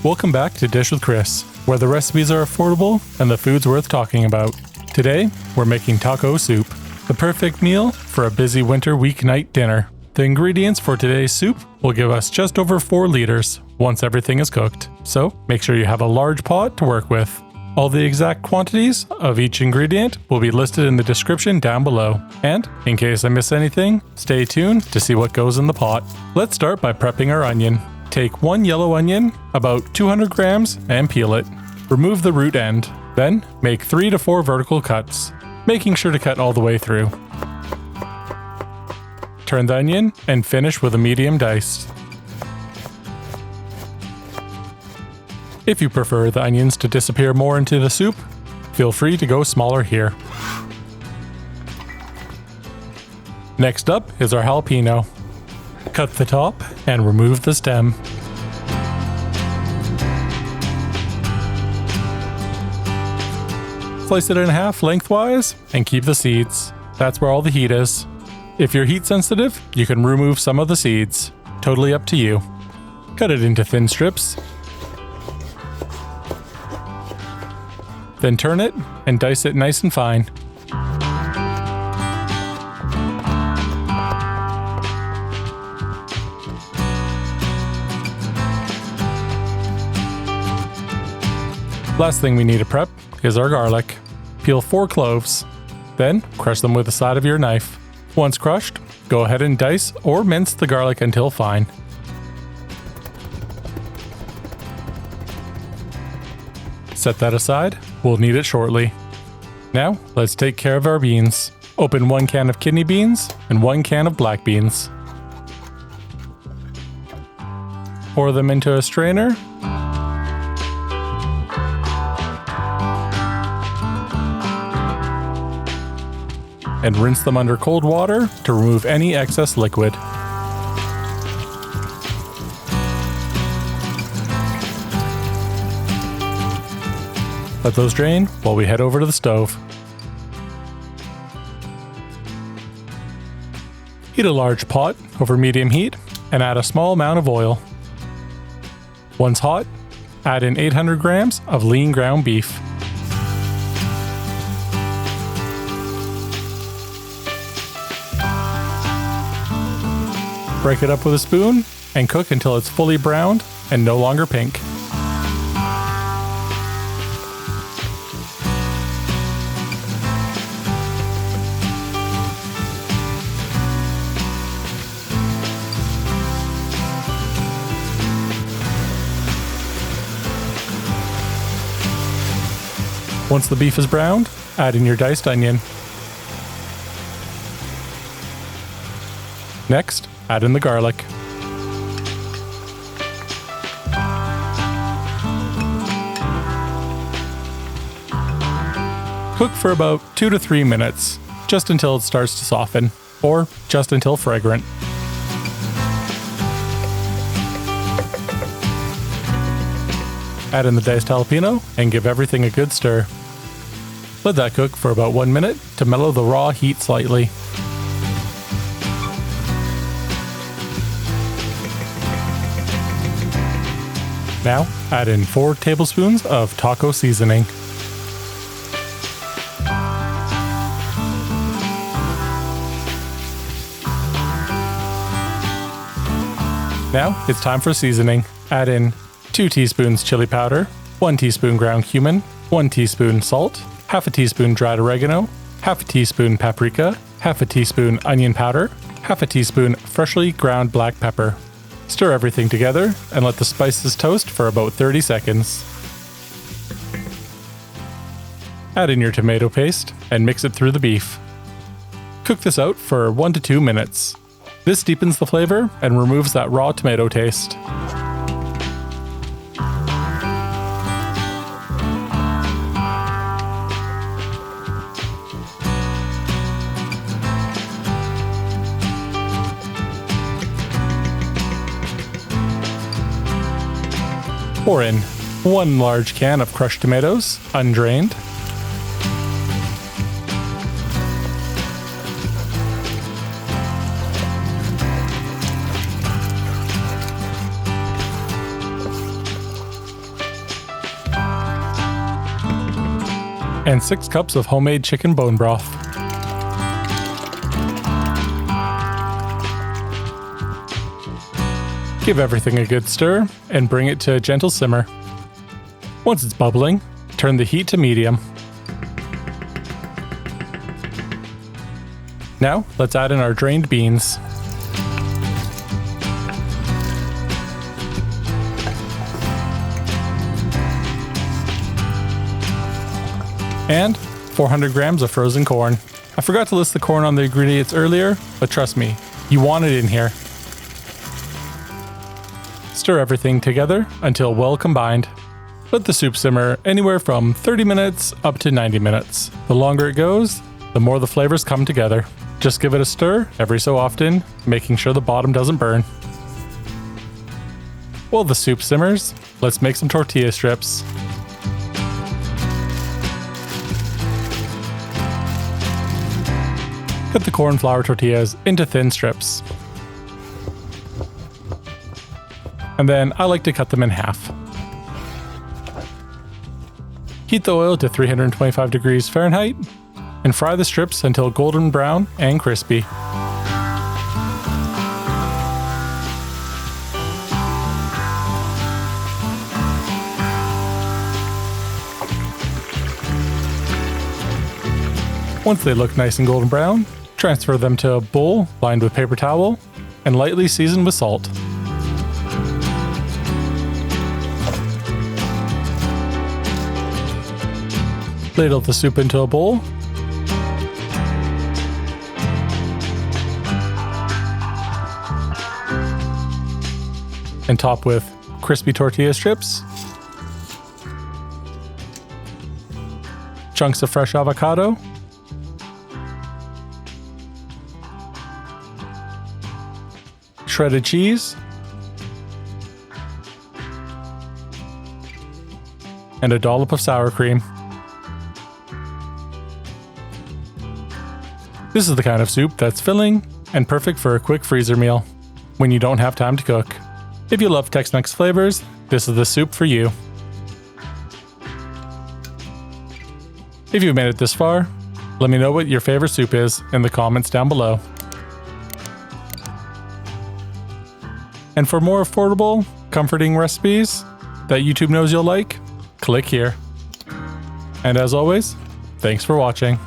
Welcome back to Dish with Chris, where the recipes are affordable and the food's worth talking about. Today, we're making taco soup, the perfect meal for a busy winter weeknight dinner. The ingredients for today's soup will give us just over 4 liters once everything is cooked, so make sure you have a large pot to work with. All the exact quantities of each ingredient will be listed in the description down below. And, in case I miss anything, stay tuned to see what goes in the pot. Let's start by prepping our onion. Take 1 yellow onion, about 200 grams, and peel it. Remove the root end. Then, make 3 to 4 vertical cuts, making sure to cut all the way through. Turn the onion and finish with a medium dice. If you prefer the onions to disappear more into the soup, feel free to go smaller here. Next up is our jalapeno. Cut the top and remove the stem. Slice it in half lengthwise and keep the seeds. That's where all the heat is. If you're heat sensitive, you can remove some of the seeds. Totally up to you. Cut it into thin strips. Then turn it and dice it nice and fine. Last thing we need to prep is our garlic. Peel 4 cloves, then crush them with the side of your knife. Once crushed, go ahead and dice or mince the garlic until fine. Set that aside, we'll need it shortly. Now, let's take care of our beans. Open 1 can of kidney beans and 1 can of black beans. Pour them into a strainer. And rinse them under cold water to remove any excess liquid. Let those drain while we head over to the stove. Heat a large pot over medium heat and add a small amount of oil. Once hot, add in 800 grams of lean ground beef. Break it up with a spoon and cook until it's fully browned and no longer pink. Once the beef is browned, add in your diced onion. Next, add in the garlic. Cook for about 2 to 3 minutes, just until it starts to soften, or just until fragrant. Add in the diced jalapeno and give everything a good stir. Let that cook for about 1 minute to mellow the raw heat slightly. Now, add in 4 tablespoons of taco seasoning. Now, it's time for seasoning. Add in 2 teaspoons chili powder, 1 teaspoon ground cumin, 1 teaspoon salt, half a teaspoon dried oregano, half a teaspoon paprika, half a teaspoon onion powder, half a teaspoon freshly ground black pepper. Stir everything together and let the spices toast for about 30 seconds. Add in your tomato paste and mix it through the beef. Cook this out for 1 to 2 minutes. This deepens the flavor and removes that raw tomato taste. Pour in 1 large can of crushed tomatoes, undrained. and 6 cups of homemade chicken bone broth. Give everything a good stir and bring it to a gentle simmer. Once it's bubbling, turn the heat to medium. Now, let's add in our drained beans. And 400 grams of frozen corn. I forgot to list the corn on the ingredients earlier, but trust me, you want it in here. Stir everything together until well combined. Let the soup simmer anywhere from 30 minutes up to 90 minutes. The longer it goes, the more the flavors come together. Just give it a stir every so often, making sure the bottom doesn't burn. While the soup simmers, let's make some tortilla strips. Cut the corn flour tortillas into thin strips. And then I like to cut them in half. Heat the oil to 325 degrees Fahrenheit and fry the strips until golden brown and crispy. Once they look nice and golden brown, transfer them to a bowl lined with paper towel and lightly seasoned with salt. Ladle the soup into a bowl. And top with crispy tortilla strips, chunks of fresh avocado, shredded cheese, and a dollop of sour cream. This is the kind of soup that's filling and perfect for a quick freezer meal when you don't have time to cook. If you love Tex-Mex flavors, this is the soup for you. If you've made it this far, let me know what your favorite soup is in the comments down below. And for more affordable, comforting recipes that YouTube knows you'll like, click here. And as always, thanks for watching.